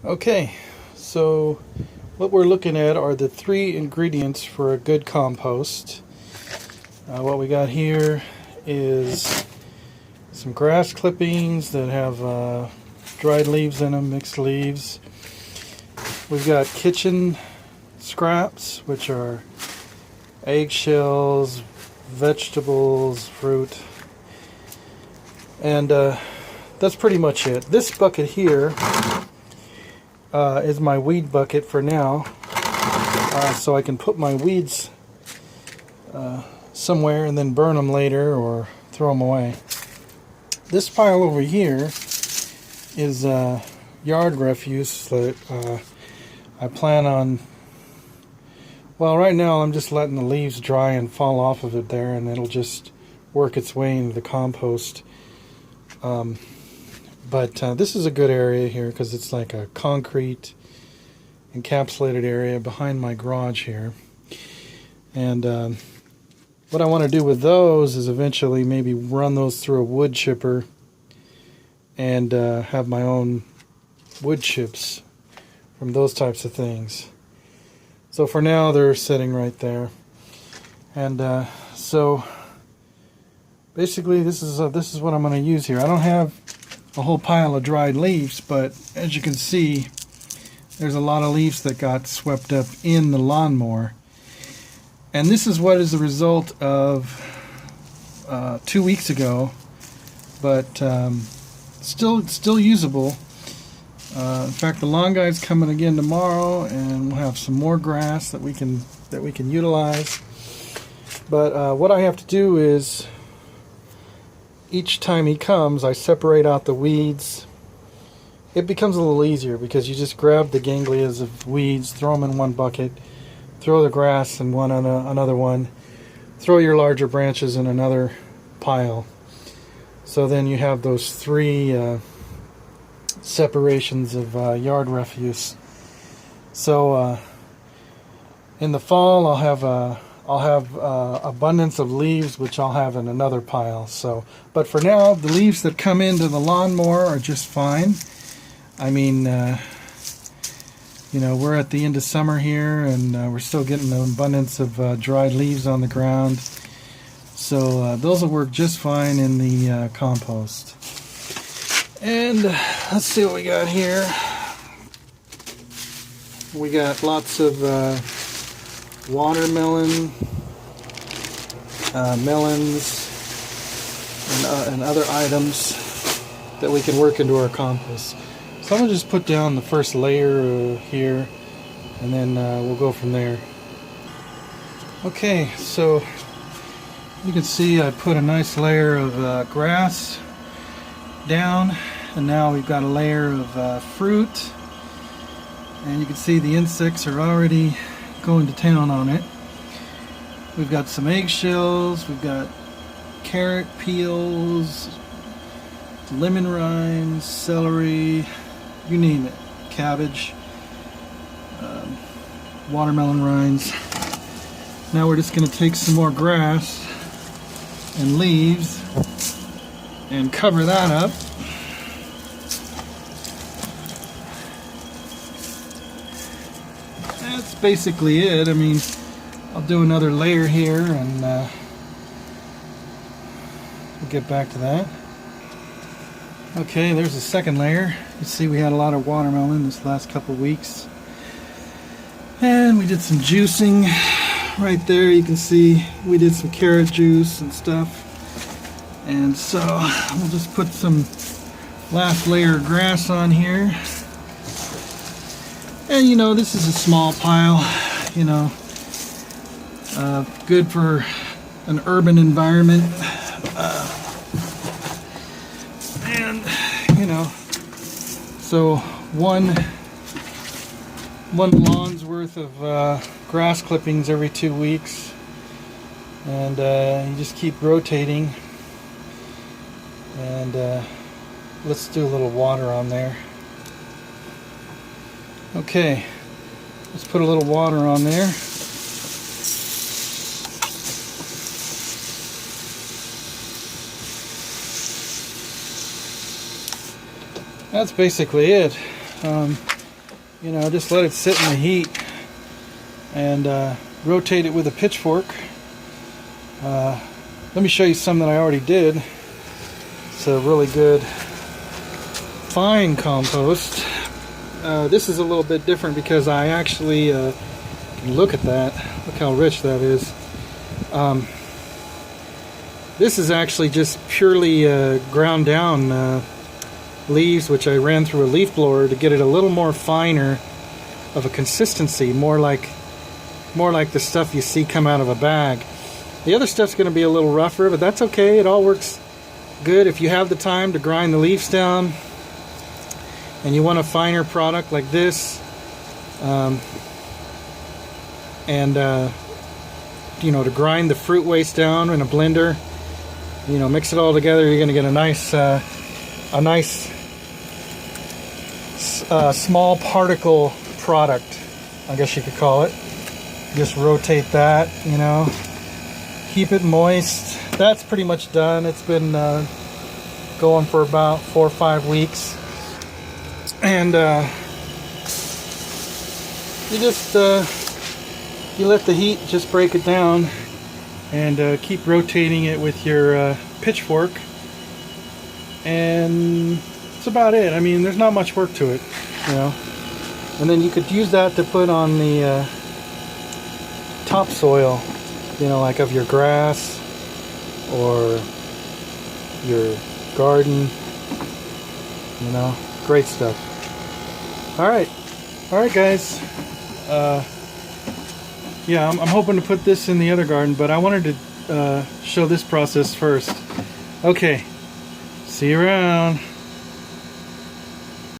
Okay, so what we're looking at are the 3 ingredients for a good compost. What we got here is some grass clippings that have dried leaves in them, mixed leaves. We've got kitchen scraps, which are eggshells, vegetables, fruit, and that's pretty much it. This bucket here is my weed bucket for now, so I can put my weeds somewhere and then burn them later or throw them away. This pile over here is yard refuse that I plan on. Well, right now I'm just letting the leaves dry and fall off of it there, and it'll just work its way into the compost. But this is a good area here because it's like a concrete encapsulated area behind my garage here. And what I want to do with those is eventually maybe run those through a wood chipper and have my own wood chips from those types of things. So for now they're sitting right there. And so basically this is what I'm going to use here. I don't have a whole pile of dried leaves, but as you can see, there's a lot of leaves that got swept up in the lawnmower. And this is what is the result of 2 weeks ago, but still usable. In fact, the lawn guy's coming again tomorrow, and we'll have some more grass that we can utilize. But what I have to do is, each time he comes, I separate out the weeds. It becomes a little easier because you just grab the ganglias of weeds, throw them in one bucket, throw the grass in another one, throw your larger branches in another pile. So then you have those 3 separations of yard refuse. So in the fall I'll have abundance of leaves, which I'll have in another pile. So, but for now, the leaves that come into the lawnmower are just fine. I mean, you know, we're at the end of summer here, and we're still getting an abundance of dried leaves on the ground. So those will work just fine in the compost. And let's see what we got here. We got lots of watermelon, melons, and other items that we can work into our compost. So I'm going to just put down the first layer here, and then we'll go from there. Okay, so you can see I put a nice layer of grass down, and now we've got a layer of fruit, and you can see the insects are already going to town on it. We've got some eggshells, we've got carrot peels, lemon rinds, celery, you name it, cabbage, watermelon rinds. Now we're just going to take some more grass and leaves and cover that up. That's basically it. I mean, I'll do another layer here, and we'll get back to that. Okay, there's the second layer. You see we had a lot of watermelon this last couple weeks. And we did some juicing. Right there you can see we did some carrot juice and stuff. And so we'll just put some last layer of grass on here. And you know, this is a small pile, you know, good for an urban environment. And, you know, so one lawn's worth of grass clippings every 2 weeks. And you just keep rotating. And let's do a little water on there. Okay, let's put a little water on there. That's basically it. you know, just let it sit in the heat and rotate it with a pitchfork. Let me show you some that I already did. It's a really good fine compost. This is a little bit different because I actually look at that. Look how rich that is. This is actually just purely ground down leaves, which I ran through a leaf blower to get it a little more finer of a consistency, more like the stuff you see come out of a bag. The other stuff's going to be a little rougher, but that's okay. It all works good if you have the time to grind the leaves down and you want a finer product like this. You know, to grind the fruit waste down in a blender, you know, mix it all together, you're going to get a nice small particle product, I guess you could call it. Just rotate that, you know, keep it moist. That's pretty much done. It's been going for about 4 or 5 weeks, and you just you let the heat just break it down, and keep rotating it with your pitchfork, and that's about it. I mean, there's not much work to it, you know. And then you could use that to put on the topsoil, you know, like of your grass or your garden, you know. Great stuff. All right, guys. Yeah, I'm hoping to put this in the other garden, but I wanted to show this process first. Okay, see you around.